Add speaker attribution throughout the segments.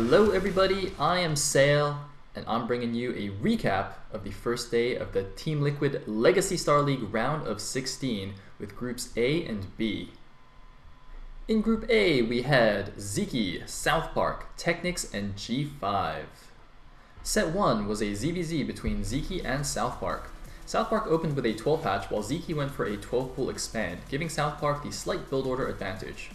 Speaker 1: Hello everybody, I am Sayle, and I'm bringing you a recap of the first day of the Teamliquid Legacy Starleague round of 16 with groups A and B. In group A we had Ziki, South Park, Technics, and G5. Set 1 was a ZVZ between Ziki and South Park. South Park opened with a 12 patch while Ziki went for a 12 pool expand, giving South Park the slight build order advantage.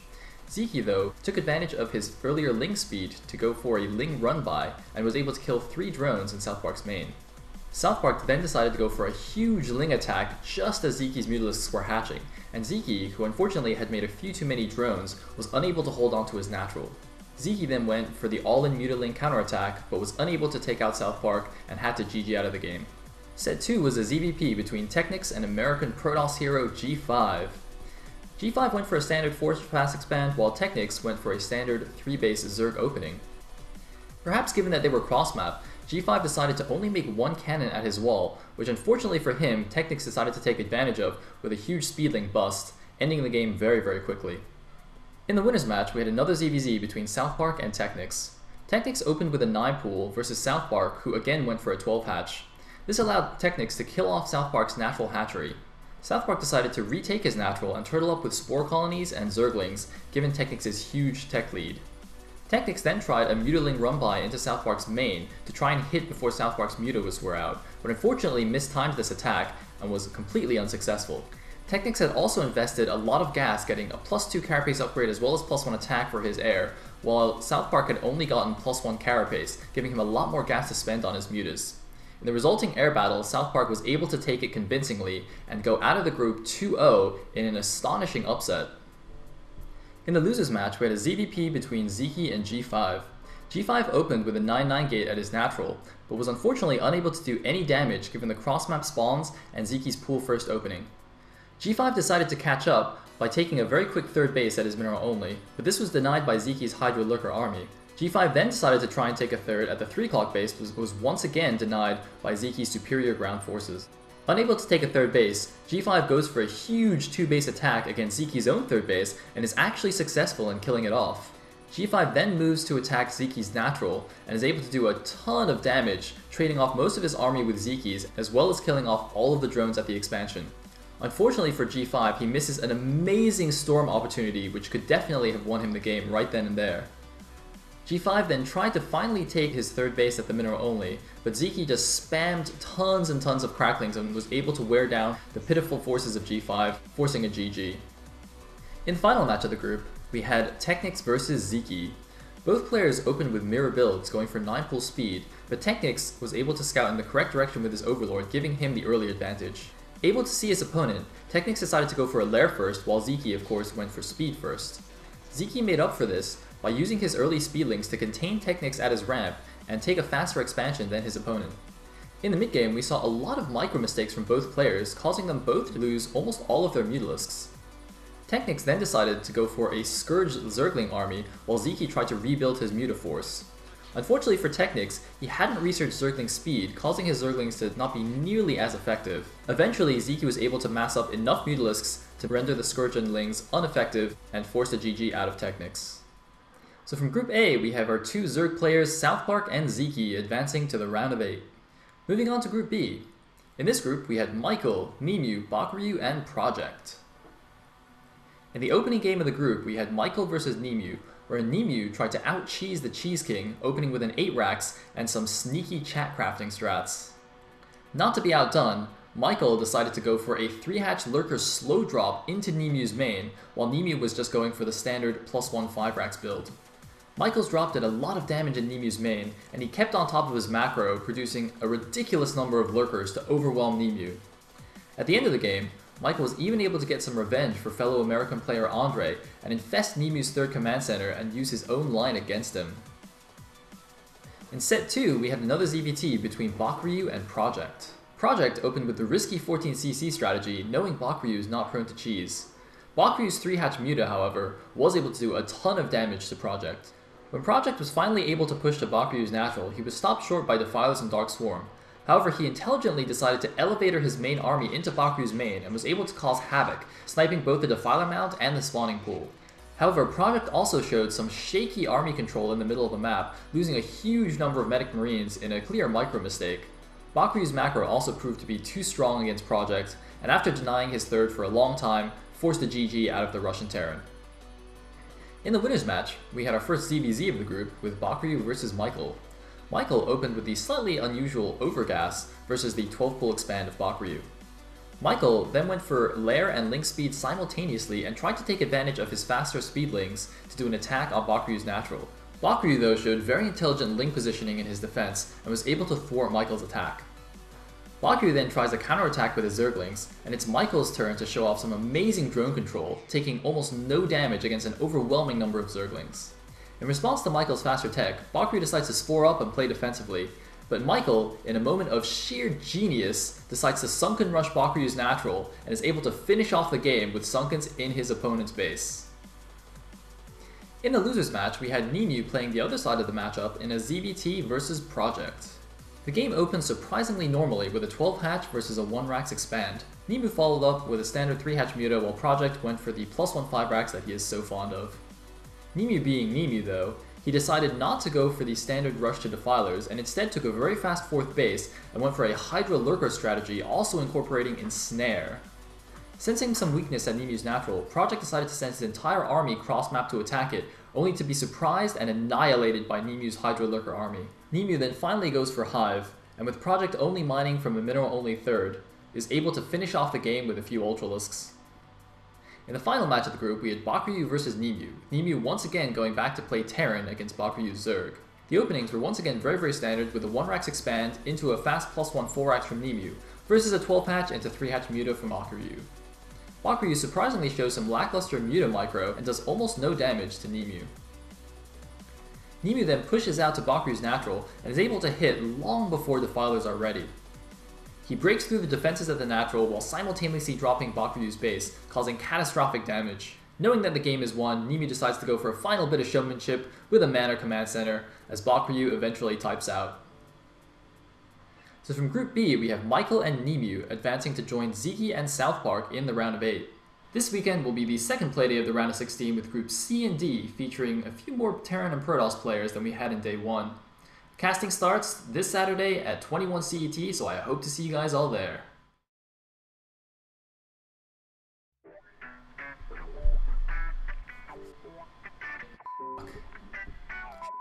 Speaker 1: Ziki, though, took advantage of his earlier Ling speed to go for a Ling run-by and was able to kill 3 drones in South Park's main. South Park then decided to go for a huge Ling attack just as Ziki's Mutalisks were hatching, and Ziki, who unfortunately had made a few too many drones, was unable to hold on to his natural. Ziki then went for the all-in Mutaling counterattack, but was unable to take out South Park and had to GG out of the game. Set 2 was a ZVP between Technics and American Protoss hero G5. G5 went for a standard Force Pass expand, while Technics went for a standard 3-base Zerg opening. Perhaps given that they were cross-map, G5 decided to only make one cannon at his wall, which unfortunately for him, Technics decided to take advantage of with a huge Speedling bust, ending the game very quickly. In the winners match, we had another ZVZ between South Park and Technics. Technics opened with a 9 pool versus South Park, who again went for a 12 hatch. This allowed Technics to kill off South Park's natural hatchery. South Park decided to retake his natural and turtle up with Spore Colonies and Zerglings, giving Technics' huge tech lead. Technics then tried a Mutaling run-by into South Park's main to try and hit before South Park's Mutalisks were out, but unfortunately mistimed this attack and was completely unsuccessful. Technics had also invested a lot of gas getting a +2 carapace upgrade as well as +1 attack for his air, while South Park had only gotten +1 carapace, giving him a lot more gas to spend on his mutas. In the resulting air battle, South Park was able to take it convincingly and go out of the group 2-0 in an astonishing upset. In the losers match, we had a ZVP between Ziki and G5. G5 opened with a 9-9 gate at his natural, but was unfortunately unable to do any damage given the cross-map spawns and Ziki's pool first opening. G5 decided to catch up by taking a very quick third base at his mineral only, but this was denied by Ziki's Hydra Lurker army. G5 then decided to try and take a third at the 3 o'clock base, but was once again denied by Ziki's superior ground forces. Unable to take a third base, G5 goes for a huge 2-base attack against Ziki's own third base and is actually successful in killing it off. G5 then moves to attack Ziki's natural and is able to do a ton of damage, trading off most of his army with Ziki's as well as killing off all of the drones at the expansion. Unfortunately for G5, he misses an amazing storm opportunity which could definitely have won him the game right then and there. G5 then tried to finally take his third base at the mineral only, but Ziki just spammed tons and tons of cracklings and was able to wear down the pitiful forces of G5, forcing a GG. In the final match of the group, we had Technics versus Ziki. Both players opened with mirror builds, going for 9 pool speed, but Technics was able to scout in the correct direction with his Overlord, giving him the early advantage. Able to see his opponent, Technics decided to go for a lair first, while Ziki of course went for speed first. Ziki made up for this by using his early speedlings to contain Technics at his ramp and take a faster expansion than his opponent. In the mid game, we saw a lot of micro mistakes from both players, causing them both to lose almost all of their Mutalisks. Technics then decided to go for a Scourge Zergling army, while Ziki tried to rebuild his Mutaforce. Unfortunately for Technics, he hadn't researched Zergling speed, causing his Zerglings to not be nearly as effective. Eventually, Ziki was able to mass up enough Mutalisks to render the Scourge Endlings ineffective and force a GG out of Technics. So from Group A, we have our 2 Zerg players, South Park and Ziki, advancing to the round of 8. Moving on to Group B. In this group, we had Michael, Nemu, Bakuryu, and Project. In the opening game of the group, we had Michael versus Nemu, where Nemu tried to out-cheese the Cheese King, opening with an 8 racks and some sneaky chat crafting strats. Not to be outdone, Michael decided to go for a 3-hatch Lurker slow drop into Nemu's main, while Nemu was just going for the standard +1 5 racks build. Michael's drop did a lot of damage in Nemu's main, and he kept on top of his macro, producing a ridiculous number of Lurkers to overwhelm Nemu. At the end of the game, Michael was even able to get some revenge for fellow American player Andre and infest Nemu's 3rd command center and use his own line against him. In set 2, we had another ZVT between Bakuryu and Project. Project opened with the risky 14cc strategy, knowing Bakuryu is not prone to cheese. Bakuryu's 3-hatch Muta, however, was able to do a ton of damage to Project. When Project was finally able to push to Bakuryu's natural, he was stopped short by Defilers and Dark Swarm. However, he intelligently decided to elevator his main army into Bakuryu's main and was able to cause havoc, sniping both the Defiler mount and the spawning pool. However, Project also showed some shaky army control in the middle of the map, losing a huge number of medic marines in a clear micro mistake. Bakuryu's macro also proved to be too strong against Project, and after denying his third for a long time, forced a GG out of the Russian Terran. In the winners match, we had our first ZVZ of the group with Bakuryu versus Michael. Michael opened with the slightly unusual Overgas versus the 12-pull expand of Bakuryu. Michael then went for Lair and Link speed simultaneously and tried to take advantage of his faster speedlings to do an attack on Bakuryu's natural. Bakuryu though showed very intelligent Link positioning in his defense and was able to thwart Michael's attack. Bakuryu then tries a counterattack with his Zerglings, and it's Michael's turn to show off some amazing drone control, taking almost no damage against an overwhelming number of Zerglings. In response to Michael's faster tech, Bakuryu decides to spore up and play defensively, but Michael, in a moment of sheer genius, decides to Sunken Rush Bakuryu's natural and is able to finish off the game with Sunkens in his opponent's base. In the losers match, we had Nemu playing the other side of the matchup in a ZVT versus Project. The game opened surprisingly normally with a 12-hatch versus a 1-Rax expand. Nemu followed up with a standard 3-hatch Muta while Project went for the +1 5-Rax that he is so fond of. Nemu being Nemu though, he decided not to go for the standard rush to Defilers and instead took a very fast 4th base and went for a Hydra Lurker strategy also incorporating Ensnare. Sensing some weakness at Nemu's natural, Project decided to send his entire army cross-map to attack it, only to be surprised and annihilated by Nemu's Hydra Lurker army. Nemu then finally goes for Hive, and with Project only mining from a mineral-only 3rd, is able to finish off the game with a few Ultralisks. In the final match of the group, we had Bakuryu versus Nemu, with Nemu once again going back to play Terran against Bakuryu's Zerg. The openings were once again very standard, with a 1-Rax expand into a fast +1 4-Rax from Nemu, versus a 12-hatch into 3-hatch Muta from Bakuryu. Bakuryu surprisingly shows some lackluster Muta micro and does almost no damage to Nemu. Nemu then pushes out to Bakuryu's natural and is able to hit long before Defilers are ready. He breaks through the defenses of the natural while simultaneously dropping Bakuryu's base, causing catastrophic damage. Knowing that the game is won, Nemu decides to go for a final bit of showmanship with a Manor Command Center, as Bakuryu eventually types out. So from Group B, we have Michael and Nemu advancing to join Ziki and South Park in the round of 8. This weekend will be the second playday of the round of 16 with Groups C and D featuring a few more Terran and Protoss players than we had in Day 1. Casting starts this Saturday at 21 CET, so I hope to see you guys all there.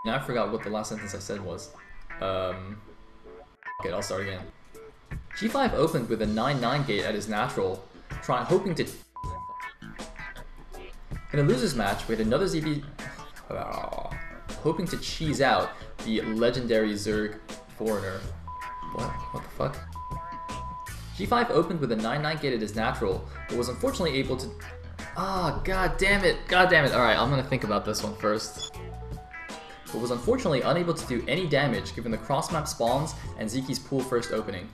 Speaker 1: Now I forgot what the last sentence I said was. Okay, I'll start again. G5 opened with a 9-9 gate at his natural, hoping to... In a losers match, we had another ZB... hoping to cheese out the legendary Zerg Foreigner. What the fuck? G5 opened with a 9-9 gate at his natural, but was unfortunately able to... god damn it. Alright, I'm gonna think about this one first. But was unfortunately unable to do any damage given the cross-map spawns and Ziki's pool first opening.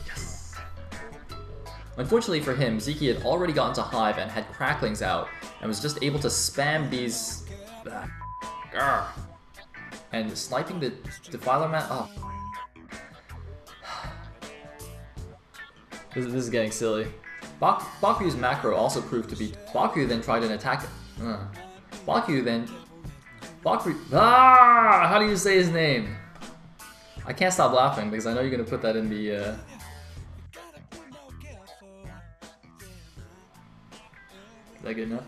Speaker 1: Yes! Unfortunately for him, Ziki had already gotten to Hive and had Cracklings out, and was just able to spam these... and sniping the Defiler man... This is getting silly. Bakuryu's macro also proved to be... Bakuryu then tried an attack... how do you say his name? I can't stop laughing because I know you're gonna put that in the... Is that good enough?